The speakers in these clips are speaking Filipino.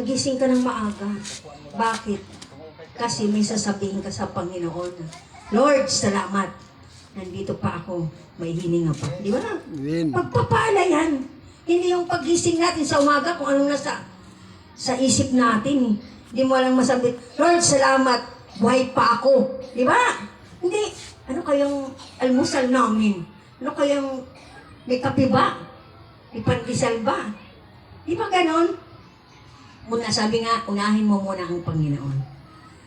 Nagising ka ng maaga. Bakit? Kasi may sasabihin ka sa Panginoon. Lord, salamat. Nandito pa ako. May hininga pa. Di ba? Amen. Pagpapala yan. Hindi yung pagising natin sa umaga kung anong nasa sa isip natin. Hindi mo lang masabi, Lord, salamat. Buhay pa ako. Di ba? Hindi. Ano kayang almusal namin? Ano kayang may kape ba? May pandesal ba? Di ba ganon? Muna sabi nga, unahin mo muna ang Panginoon.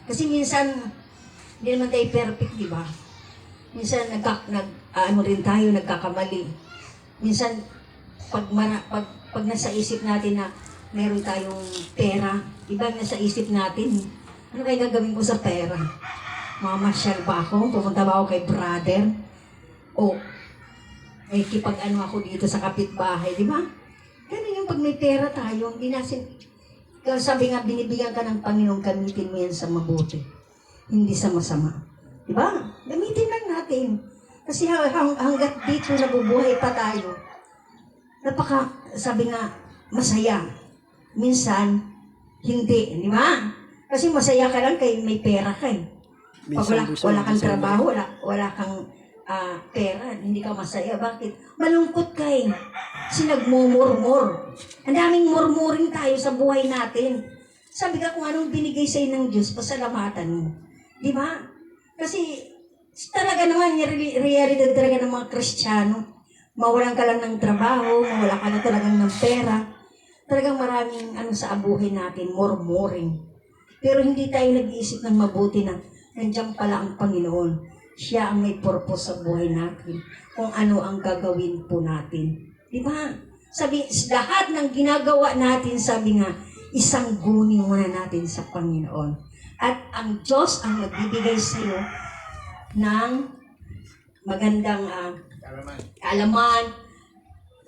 Kasi minsan, hindi naman tayo perfect, di ba? Minsan, rin tayo, nagkakamali. Minsan, pag nasa isip natin na meron tayong pera, iba nasa isip natin, ano kaya gagawin ko sa pera? Mamasyal ba ako? Pumunta ba ako kay brother? O, may kipag-ano ako dito sa kapitbahay, di ba? Ganun yung pag may pera tayo, hindi natin, sabi nga, binibigyan ka ng Panginoon, gamitin mo yan sa mabuti, hindi sa masama. Di ba? Gamitin lang natin. Kasi hanggat dito nabubuhay pa tayo, sabi nga, masaya. Minsan, hindi. Di ba? Kasi masaya ka lang kay may pera ka eh. Pag wala kang trabaho, wala kang pera, hindi ka masaya. Bakit? Malungkot ka eh. Kasi nagmumurmur. Ang daming murmuring tayo sa buhay natin. Sabi ka kung anong binigay sa'yo ng Diyos, pasalamatan mo. Di ba? Kasi talaga naman, realidad talaga ng mga Kristiyano. Mawalan ka lang ng trabaho, mawala ka na talagang ng pera. Talagang maraming sa buhay natin, murmuring. Pero hindi tayo nag-iisip ng mabuti na nandiyan pala ang Panginoon. Siya ang may purpose sa buhay natin. Kung ano ang gagawin po natin. Di ba? Sabi, lahat ng ginagawa natin, sabi nga, isang guni muna natin sa Panginoon. At ang Diyos ang magbibigay sa iyo ng magandang kaalaman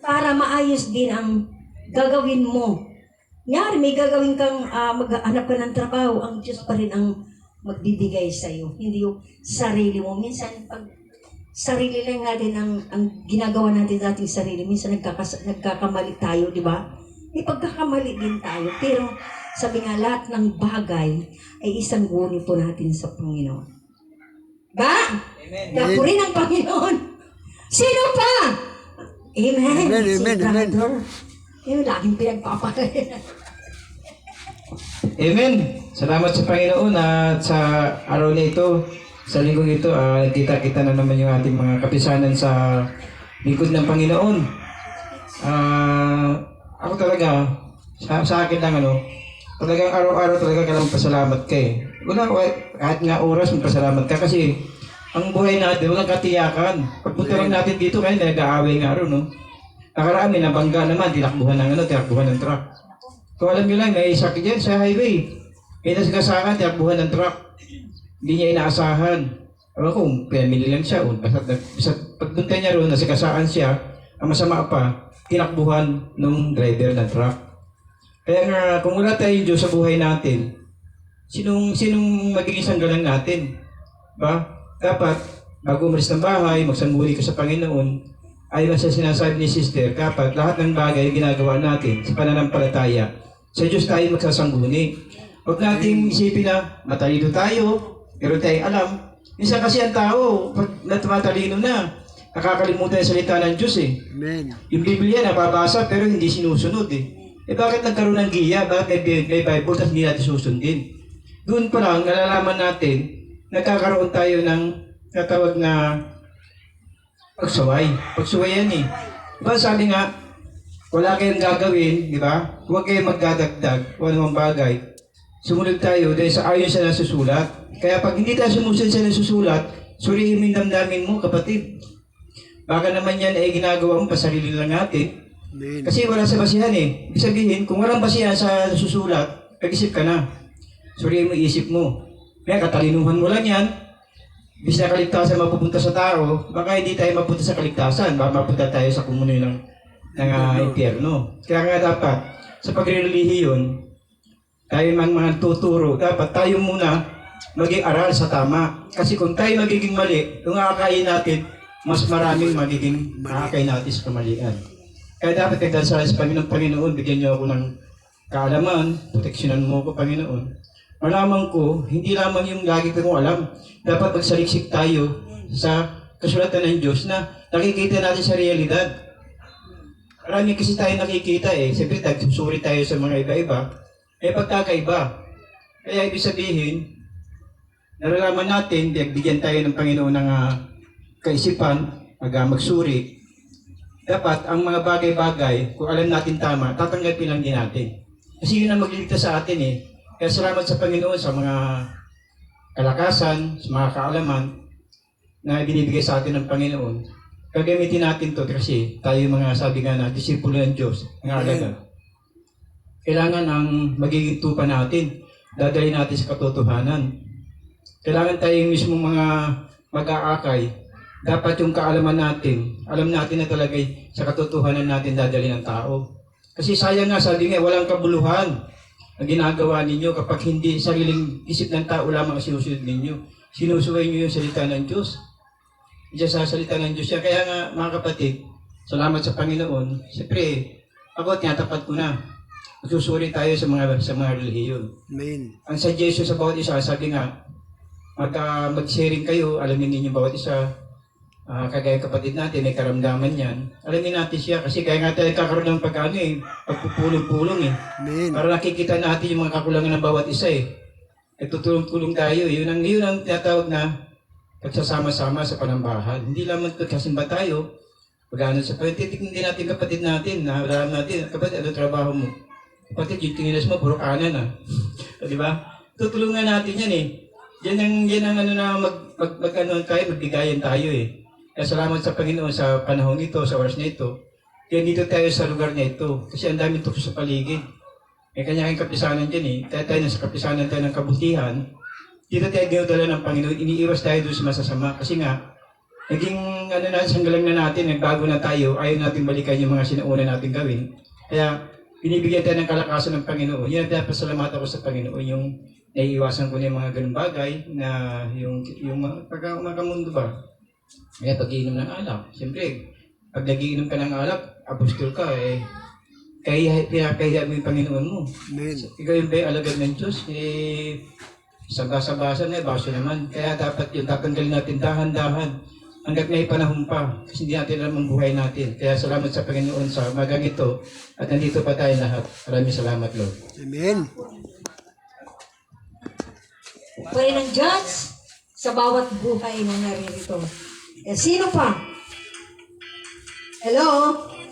para maayos din ang gagawin mo. Nyari, may gagawin kang maghanap ka ng trabaho, ang Diyos pa rin ang magbibigay sa iyo. Hindi yung sarili mo. Minsan, pag sarili lang natin ang ginagawa natin sa ating sarili, minsan nagkakamali tayo, di ba? May pagkakamali din tayo. Pero sabi nga, lahat ng bagay ay isang guni po natin sa Panginoon. Ba? Amen. Napurin ang Panginoon. Sino pa? Amen. Amen, amen. Yung laging pinagpapalala. Amen. Salamat sa Panginoon at sa araw na ito, sa linggong ito, kita-kita na naman yung ating mga kapisanan sa lingkod ng Panginoon. Ako talaga, sa akin lang talagang araw-araw talaga kailangan pasalamat ka eh. Kahit nga oras magpasalamat ka kasi ang buhay natin, walang katiyakan. Pagpunta lang natin dito, kaya nag-aaway nga araw, no? Nakaraan, may nabangga naman, tinakbuhan ng truck. Kung alam nyo lang, may sakit dyan sa highway. May nasagasaan, tinakbuhan ng truck. Hindi niya inaasahan. Alam ko, family lang siya. Basta pagpunta niya roon, nasagasaan siya, ang masama pa, tinakbuhan ng driver ng truck. Kaya nga, kung wala tayong Diyos sa buhay natin, sinong magiging sanggalang natin? Ba? Dapat, bago umalis ng bahay, magsangguni ka sa Panginoon, ayon sa sinasabi ni Sister, dapat lahat ng bagay ginagawa natin sa pananampalataya, sa Diyos tayo magsasangguni. Huwag nating isipin na matalino tayo, pero tayong alam. Minsan kasi ang tao, pag natatalino na, nakakalimutan yung salita ng Diyos eh. Amen. Yung Biblia nababasa pero hindi sinusunod eh. Bakit nagkaroon ng giya? Bakit may Bible at hindi natin susundin? Doon pa lang, nalalaman natin, nagkakaroon tayo ng natawag na pagsaway. Pagsaway yan eh. Diba sabi nga, wala kayong gagawin, di ba? Huwag kayong magdadagdag o anumang bagay. Sumunod tayo dahil ayon sa nasusulat. Kaya pag hindi tayo sumusunod sa nasusulat, suriin mo yung damdamin mo, kapatid. Baka naman yan ay ginagawa mo pa sarili lang natin. Amen. Kasi wala sa basihan eh. Ibig sabihin, kung walang basihan sa nasusulat, pag-isip ka na. Suriin mo isip mo. Kaya katalinuhan mo lang yan. Bis na kaligtasan mapupunta sa tao, baka hindi tayo mapunta sa kaligtasan, baka mapunta tayo sa kumunoy ng impyerno. Kaya nga dapat, sa pagrelihiyon, tayo mga tuturo, dapat tayo muna maging aral sa tama. Kasi kung tayo magiging mali, kung akakain natin, mas maraming magiging makakain natin sa kamalian. Kaya dapat kagdasal sa Panginoon, bigyan niyo ako ng kaalaman, proteksyonan mo ko, Panginoon. Malaman ko, hindi lamang yung lagi ko alam. Dapat magsaliksik tayo sa kasulatan ng Diyos na nakikita natin sa realidad. Marami kasi tayo nakikita Siyempre, nagsusuri tayo sa mga iba-iba. Pagkakaiba. Kaya ibig sabihin, nalalaman natin, bigyan tayo ng Panginoon ng kaisipan, magsuri. Dapat ang mga bagay-bagay, kung alam natin tama, tatanggapin lang din natin. Kasi yun ang magliligtas sa atin Kaya salamat sa Panginoon sa mga kalakasan, sa mga kaalaman na binibigay sa atin ng Panginoon. Gagamitin natin to kasi tayo mga sabi nga na disipulo ng Diyos, ng alaga. Kailangan ang magiging tupa natin, dadalhin natin sa katotohanan. Kailangan tayong mismo mga mag-aakay. Dapat yung kaalaman natin, alam natin na talaga sa katotohanan natin dadalhin ng tao. Kasi sayang nga, sabi nga, walang kabuluhan na ginagawa ninyo kapag hindi sariling isip ng tao lamang ang sinusunod ninyo. Sinusuway nyo yung salita ng Diyos. Diyan sa salita ng Diyos siya. Kaya nga, mga kapatid, salamat sa Panginoon. Siyempre, ako tinatapat ko na. Magsusuri tayo sa mga relihiyon. Amen. Ang suggestion sa bawat isa, sabi nga, mag-sharing kayo, alamin ninyo bawat isa. Kagaya kapatid natin, may karamdaman yan. Alamin natin siya kasi kaya nga tayo kakaroon ng pagpupulong-pulong Amen. Para nakikita natin yung mga kakulangan ng bawat isa Nagtutulong-tulong tayo. Yun ang tinatawag na pagsasama-sama sa panambahan. Hindi lamang kasimba tayo, pag-ano sa titignan din natin kapatid natin, na alam natin, kapatid, ano trabaho mo? Kapatid, yung tinginas mo, puro kanan Di ba? Tutulungan natin yan Yan ang ano na magbigayan tayo Kaya salamat sa Panginoon sa panahon ito, sa oras na ito. Kaya dito tayo sa lugar na ito. Kasi ang daming tukso sa paligid. May kanya-kanyang kapisanan dyan Kaya tayo nasa kapisanan tayo ng kabutihan. Dito tayo ginudala ng Panginoon, iniiwas tayo doon sa masasama. Kasi nga, naging sanggalang na natin, nagbago na tayo, ayaw natin balikan yung mga sinauna natin gawin. Kaya, binibigyan tayo ng kalakasan ng Panginoon. Yan ang pasalamat ako sa Panginoon, yung naiiwasan ko na yung mga ganung bagay, na yung magkamundo ba? Kaya pag-iinom ng alak, siyempre, pag nag-iinom ka ng alak, apostol ka kaya pinakahiya mo yung Panginoon mo. Amen. Ikaw yung ba yung alagad ng Diyos? Sagasa-basa na baso naman. Kaya dapat yun, tatanggalin natin dahan-dahan hanggat may panahon pa. Kasi hindi natin alam ang buhay natin. Kaya salamat sa Panginoon sa magang ito. At nandito pa tayo lahat. Maraming salamat, Lord. Amen. Pwede ng Diyos sa bawat buhay na naririto. Sino pa? Hello?